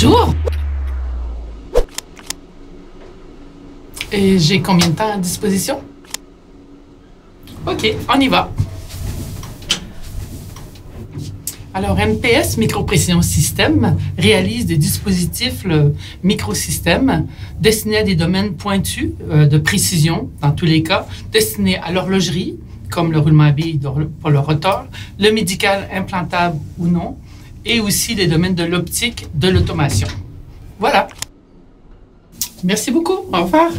Bonjour. Et j'ai combien de temps à disposition? OK, on y va. Alors, MPS, Microprécision Système, réalise des dispositifs microsystèmes destinés à des domaines pointus de précision, dans tous les cas, destinés à l'horlogerie, comme le roulement à billes pour le rotor, le médical implantable ou non, et aussi les domaines de l'optique, de l'automation. Voilà. Merci beaucoup. Au revoir.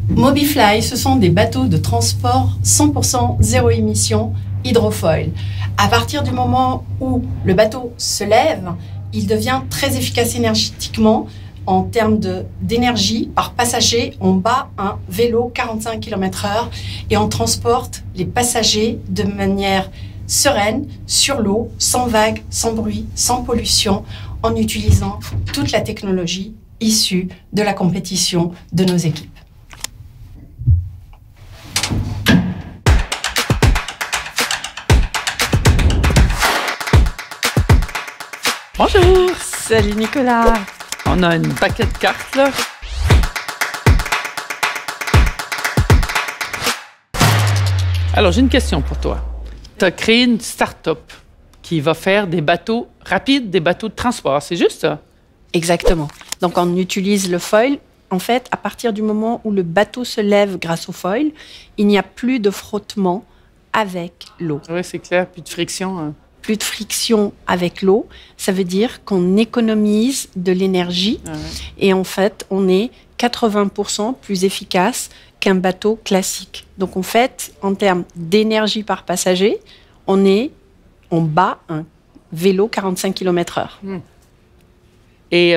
Mobifly, ce sont des bateaux de transport 100% zéro émission hydrofoil. À partir du moment où le bateau se lève, il devient très efficace énergétiquement. En termes d'énergie par passager, on bat un vélo 45 km/h et on transporte les passagers de manière sereine, sur l'eau, sans vagues, sans bruit, sans pollution, en utilisant toute la technologie issue de la compétition de nos équipes. Bonjour! Salut Nicolas! On a une paquet de cartes là. Alors j'ai une question pour toi. Tu as créé une start-up qui va faire des bateaux rapides, des bateaux de transport, c'est juste ça? Exactement. Donc on utilise le foil. En fait, à partir du moment où le bateau se lève grâce au foil, il n'y a plus de frottement avec l'eau. Oui, c'est clair, plus de friction. Hein. Plus de friction avec l'eau, ça veut dire qu'on économise de l'énergie et en fait, on est 80% plus efficace qu'un bateau classique. Donc en fait, en termes d'énergie par passager, on bat un vélo 45 km/h. Et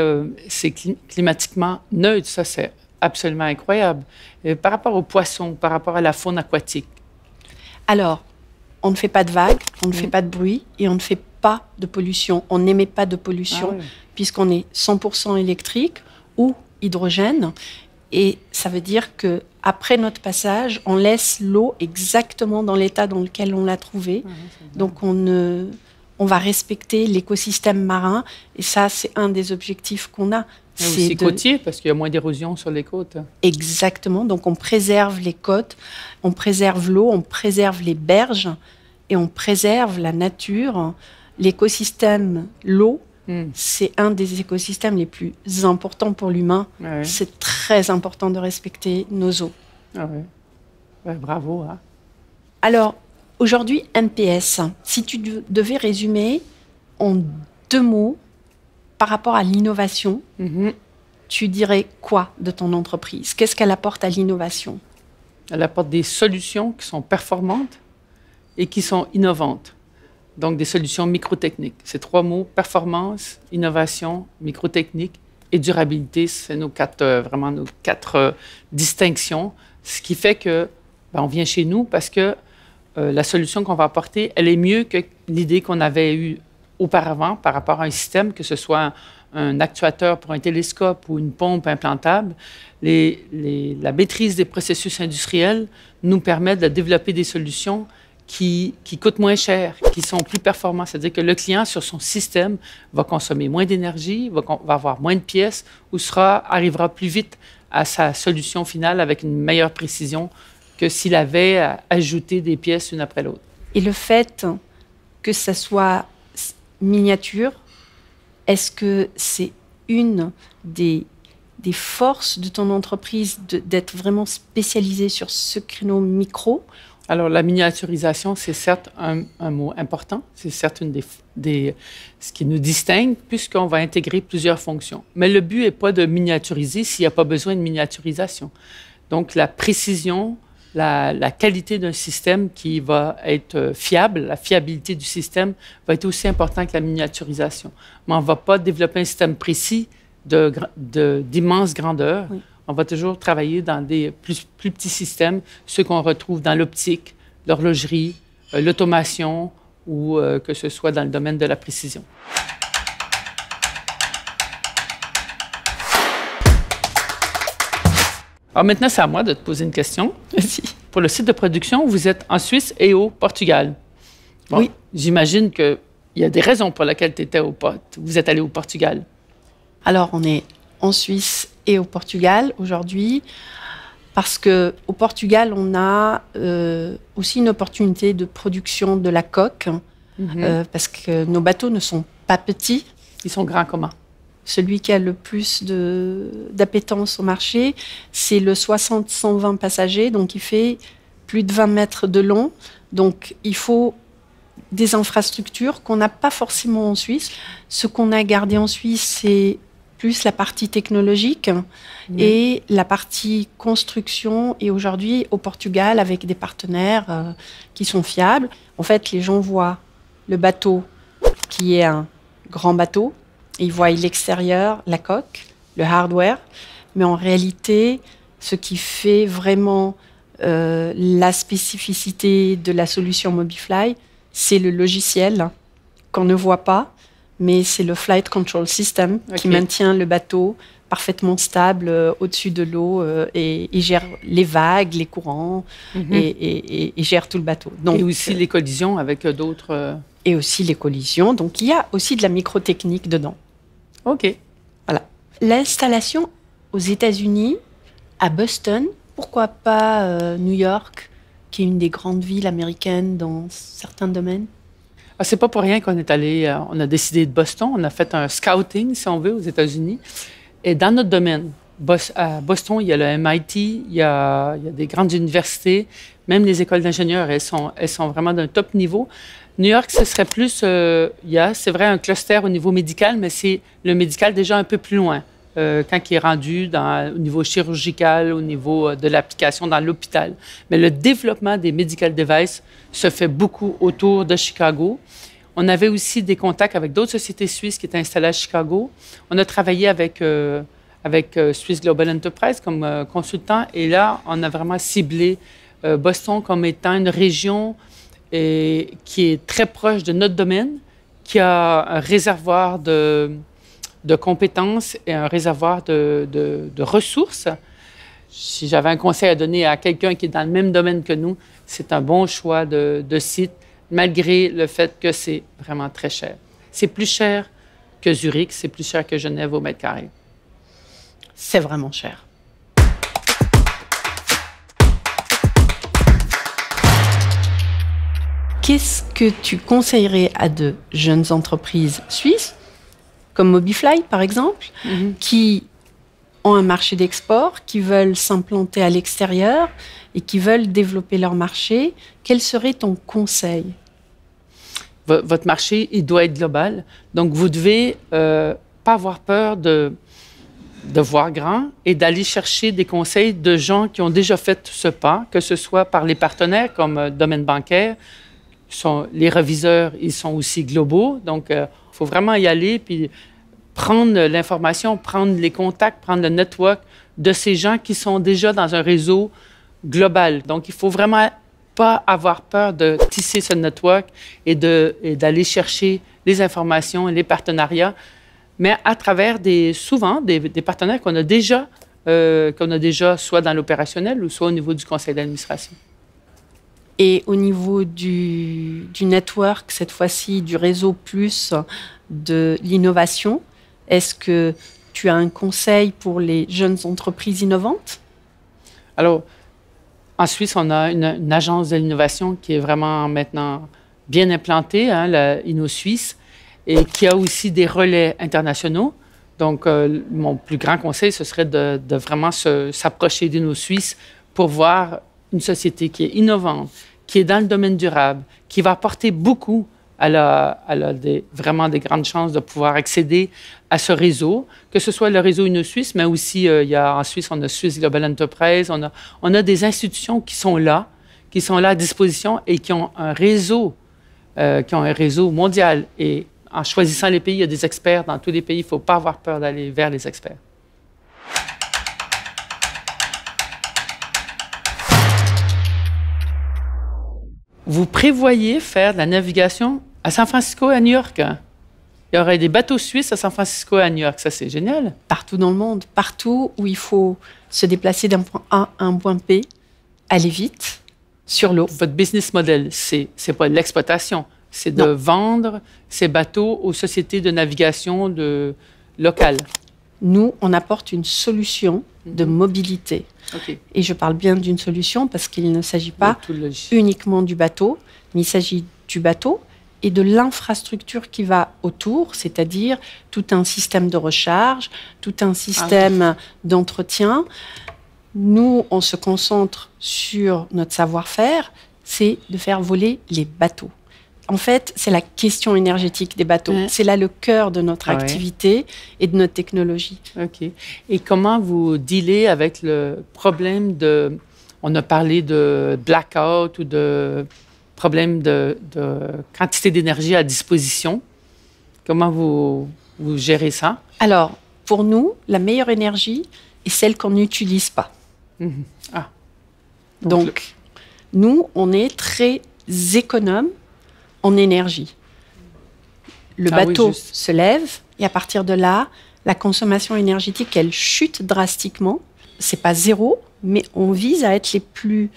c'est climatiquement neutre, ça c'est absolument incroyable. Par rapport aux poissons, par rapport à la faune aquatique. Alors, on ne fait pas de vagues, on ne fait pas de bruit et on ne fait pas de pollution. On n'émet pas de pollution puisqu'on est 100% électrique ou hydrogène. Et ça veut dire que après notre passage, on laisse l'eau exactement dans l'état dans lequel on l'a trouvée. Donc on va respecter l'écosystème marin et ça, c'est un des objectifs qu'on a. C'est côtier parce qu'il y a moins d'érosion sur les côtes. Exactement. Donc on préserve les côtes, on préserve l'eau, on préserve les berges et on préserve la nature. L'écosystème, l'eau, c'est un des écosystèmes les plus importants pour l'humain. C'est très important de respecter nos eaux. Bravo. Hein? Alors, aujourd'hui, MPS, si tu devais résumer en 2 mots par rapport à l'innovation, tu dirais quoi de ton entreprise? Qu'est-ce qu'elle apporte à l'innovation? Elle apporte des solutions qui sont performantes et qui sont innovantes. Donc, des solutions microtechniques. Ces 3 mots, performance, innovation, microtechnique et durabilité, c'est vraiment nos 4 distinctions. Ce qui fait que on vient chez nous parce que la solution qu'on va apporter, elle est mieux que l'idée qu'on avait eue auparavant par rapport à un système, que ce soit un actuateur pour un télescope ou une pompe implantable. La maîtrise des processus industriels nous permet de développer des solutions qui coûtent moins cher, qui sont plus performantes. C'est-à-dire que le client, sur son système, va consommer moins d'énergie, va avoir moins de pièces ou arrivera plus vite à sa solution finale avec une meilleure précision que s'il avait ajouté des pièces une après l'autre. Et le fait que ça soit miniature, est-ce que c'est une des forces de ton entreprise d'être vraiment spécialisée sur ce créneau micro? Alors, la miniaturisation, c'est certes un mot important. C'est certes ce qui nous distingue puisqu'on va intégrer plusieurs fonctions. Mais le but n'est pas de miniaturiser s'il n'y a pas besoin de miniaturisation. Donc, la précision, la qualité d'un système qui va être fiable, la fiabilité du système va être aussi importante que la miniaturisation. Mais on ne va pas développer un système précis d'immense grandeur. Oui. On va toujours travailler dans des plus petits systèmes, ceux qu'on retrouve dans l'optique, l'horlogerie, l'automation ou que ce soit dans le domaine de la précision. Alors maintenant, c'est à moi de te poser une question. Merci. pour le site de production, vous êtes en Suisse et au Portugal. Bon, oui. J'imagine qu'il y a des raisons pour lesquelles vous êtes allé au Portugal. Alors, on est en Suisse et au Portugal aujourd'hui parce qu'au Portugal, on a aussi une opportunité de production de la coque parce que nos bateaux ne sont pas petits. Ils sont grands comment? Celui qui a le plus d'appétence au marché, c'est le 60-120 passagers, donc il fait plus de 20 mètres de long. Donc il faut des infrastructures qu'on n'a pas forcément en Suisse. Ce qu'on a gardé en Suisse, c'est plus la partie technologique et la partie construction. Et aujourd'hui, au Portugal, avec des partenaires qui sont fiables, en fait, les gens voient le bateau qui est un grand bateau. Ils voient l'extérieur, la coque, le hardware. Mais en réalité, ce qui fait vraiment la spécificité de la solution MobiFly, c'est le logiciel qu'on ne voit pas, mais c'est le Flight Control System qui maintient le bateau parfaitement stable au-dessus de l'eau et gère les vagues, les courants et gère tout le bateau. Donc, et aussi les collisions avec d'autres... Et aussi les collisions. Donc, il y a aussi de la microtechnique dedans. OK. Voilà. L'installation aux États-Unis, à Boston, pourquoi pas New York, qui est une des grandes villes américaines dans certains domaines? C'est pas pour rien qu'on est allé, on a décidé de Boston, on a fait un scouting, si on veut, aux États-Unis. Et dans notre domaine, à Boston, il y a le MIT, il y a des grandes universités, même les écoles d'ingénieurs, elles sont vraiment d'un top niveau. New York, ce serait plus, c'est vrai, un cluster au niveau médical, mais c'est le médical déjà un peu plus loin, quand il est rendu au niveau chirurgical, au niveau de l'application dans l'hôpital. Mais le développement des medical devices se fait beaucoup autour de Chicago. On avait aussi des contacts avec d'autres sociétés suisses qui étaient installées à Chicago. On a travaillé avec Swiss Global Enterprise comme consultant, et là, on a vraiment ciblé Boston comme étant une région qui est très proche de notre domaine, qui a un réservoir de compétences et un réservoir de ressources. Si j'avais un conseil à donner à quelqu'un qui est dans le même domaine que nous, c'est un bon choix de site, malgré le fait que c'est vraiment très cher. C'est plus cher que Zurich, c'est plus cher que Genève au mètre carré. C'est vraiment cher. Qu'est-ce que tu conseillerais à de jeunes entreprises suisses, comme MobiFly par exemple, qui ont un marché d'export, qui veulent s'implanter à l'extérieur et qui veulent développer leur marché? Quel serait ton conseil? Votre marché, il doit être global. Donc, vous devez pas avoir peur de voir grand et d'aller chercher des conseils de gens qui ont déjà fait ce pas, que ce soit par les partenaires comme domaine bancaire. Les reviseurs, ils sont aussi globaux. Donc, il faut vraiment y aller puis prendre l'information, prendre les contacts, prendre le network de ces gens qui sont déjà dans un réseau global. Donc, il ne faut vraiment pas avoir peur de tisser ce network et d'aller chercher les informations et les partenariats, mais à travers souvent des partenaires qu'on a déjà soit dans l'opérationnel ou soit au niveau du conseil d'administration. Et au niveau du network, cette fois-ci, du réseau plus de l'innovation, est-ce que tu as un conseil pour les jeunes entreprises innovantes? Alors, en Suisse, on a une agence de l'innovation qui est vraiment maintenant bien implantée, la InnoSuisse, et qui a aussi des relais internationaux. Donc, mon plus grand conseil, ce serait de vraiment s'approcher d'InnoSuisse pour voir une société qui est innovante, qui est dans le domaine durable, qui va apporter beaucoup. Elle a vraiment des grandes chances de pouvoir accéder à ce réseau, que ce soit le réseau InnoSuisse, mais aussi, en Suisse, on a Swiss Global Enterprise, on a des institutions qui sont là à disposition et qui ont un réseau mondial. Et en choisissant les pays, il y a des experts dans tous les pays. Il ne faut pas avoir peur d'aller vers les experts. Vous prévoyez faire de la navigation à San Francisco et à New York? Il y aurait des bateaux suisses à San Francisco et à New York. Ça, c'est génial. Partout dans le monde, partout où il faut se déplacer d'un point A à un point B, aller vite, sur l'eau. Votre business model, c'est pas l'exploitation, c'est de vendre ces bateaux aux sociétés de navigation locales. Nous, on apporte une solution de mobilité. OK. Et je parle bien d'une solution parce qu'il ne s'agit pas uniquement du bateau, mais il s'agit du bateau et de l'infrastructure qui va autour, c'est-à-dire tout un système de recharge, tout un système d'entretien. Nous, on se concentre sur notre savoir-faire, c'est de faire voler les bateaux. En fait, c'est la question énergétique des bateaux. C'est là le cœur de notre activité et de notre technologie. OK. Et comment vous dealez avec le problème de... On a parlé de blackout ou de problème de quantité d'énergie à disposition. Comment vous gérez ça? Alors, pour nous, la meilleure énergie est celle qu'on n'utilise pas. Ah. Donc, nous, on est très économe en énergie. Le bateau se lève et à partir de là, la consommation énergétique, elle chute drastiquement. C'est pas zéro, mais on vise à être les plus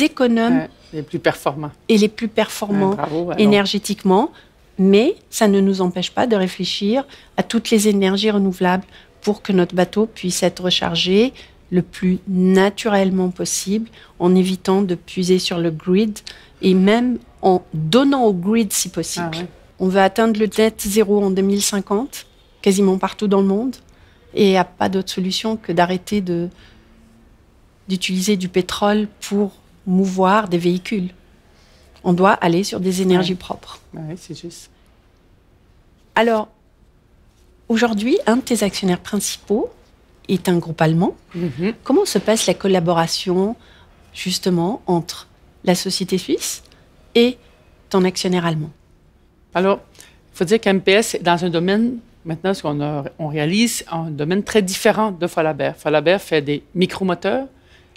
économes, les plus performants et les plus performants énergétiquement. Mais ça ne nous empêche pas de réfléchir à toutes les énergies renouvelables pour que notre bateau puisse être rechargé le plus naturellement possible, en évitant de puiser sur le grid et même en donnant au grid si possible. On veut atteindre le net zéro en 2050, quasiment partout dans le monde, et il n'y a pas d'autre solution que d'arrêter d'utiliser du pétrole pour mouvoir des véhicules. On doit aller sur des énergies propres. Oui, c'est juste. Alors, aujourd'hui, un de tes actionnaires principaux est un groupe allemand. Comment se passe la collaboration, justement, entre la société suisse et ton actionnaire allemand? Alors, il faut dire qu'MPS est dans un domaine, maintenant, ce on réalise, un domaine très différent de Follaber. Follaber fait des micromoteurs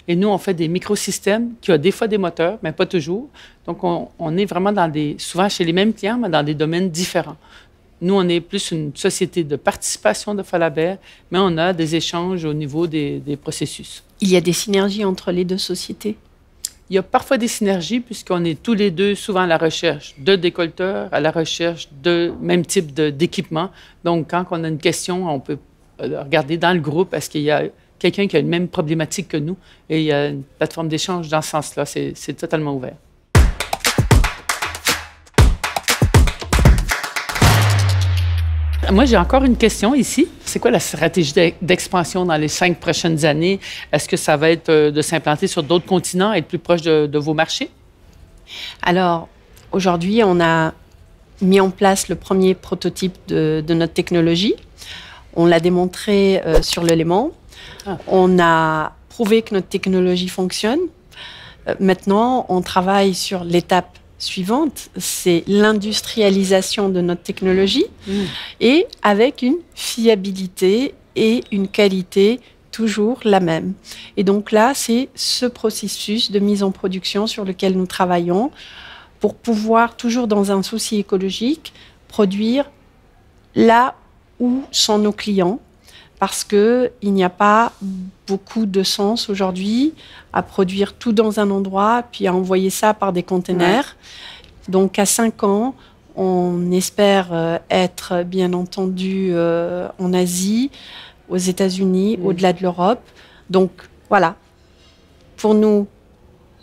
et nous, on fait des microsystèmes qui ont des fois des moteurs, mais pas toujours. Donc, on est vraiment souvent chez les mêmes clients, mais dans des domaines différents. Nous, on est plus une société de participation de Follaber, mais on a des échanges au niveau des processus. Il y a des synergies entre les deux sociétés? Il y a parfois des synergies puisqu'on est tous les deux souvent à la recherche de décolleteurs, à la recherche de même type d'équipement. Donc, quand on a une question, on peut regarder dans le groupe est-ce qu'il y a quelqu'un qui a une même problématique que nous et il y a une plateforme d'échange dans ce sens-là. C'est totalement ouvert. Moi, j'ai encore une question ici. C'est quoi la stratégie d'expansion dans les 5 prochaines années? Est-ce que ça va être de s'implanter sur d'autres continents, être plus proche de vos marchés? Alors, aujourd'hui, on a mis en place le premier prototype de notre technologie. On l'a démontré sur le Léman. On a prouvé que notre technologie fonctionne. Maintenant, on travaille sur l'étape suivante, c'est l'industrialisation de notre technologie et avec une fiabilité et une qualité toujours la même. Et donc là, c'est ce processus de mise en production sur lequel nous travaillons pour pouvoir, toujours dans un souci écologique, produire là où sont nos clients, parce qu'il n'y a pas beaucoup de sens aujourd'hui à produire tout dans un endroit, puis à envoyer ça par des containers. Donc, à 5 ans, on espère être, bien entendu, en Asie, aux États-Unis, au-delà de l'Europe. Donc, voilà. Pour nous,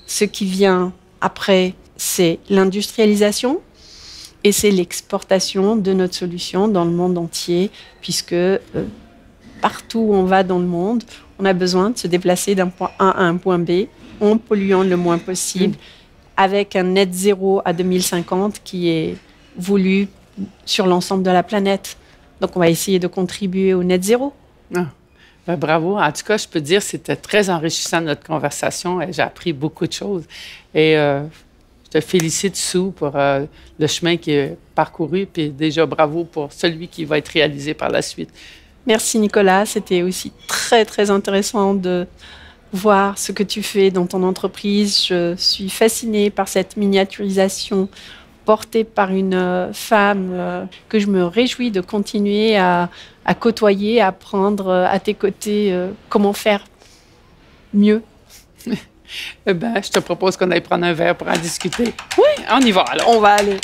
ce qui vient après, c'est l'industrialisation et c'est l'exportation de notre solution dans le monde entier, puisque partout où on va dans le monde, on a besoin de se déplacer d'un point A à un point B en polluant le moins possible, avec un net zéro à 2050 qui est voulu sur l'ensemble de la planète. Donc, on va essayer de contribuer au net zéro. Bravo. En tout cas, je peux dire que c'était très enrichissant notre conversation et j'ai appris beaucoup de choses. Et je te félicite, Sue, pour le chemin qui est parcouru, puis déjà bravo pour celui qui va être réalisé par la suite. Merci Nicolas, c'était aussi très très intéressant de voir ce que tu fais dans ton entreprise. Je suis fascinée par cette miniaturisation portée par une femme que je me réjouis de continuer à côtoyer, à apprendre à tes côtés comment faire mieux. Eh bien, je te propose qu'on aille prendre un verre pour en discuter. Oui, on y va alors. On va aller.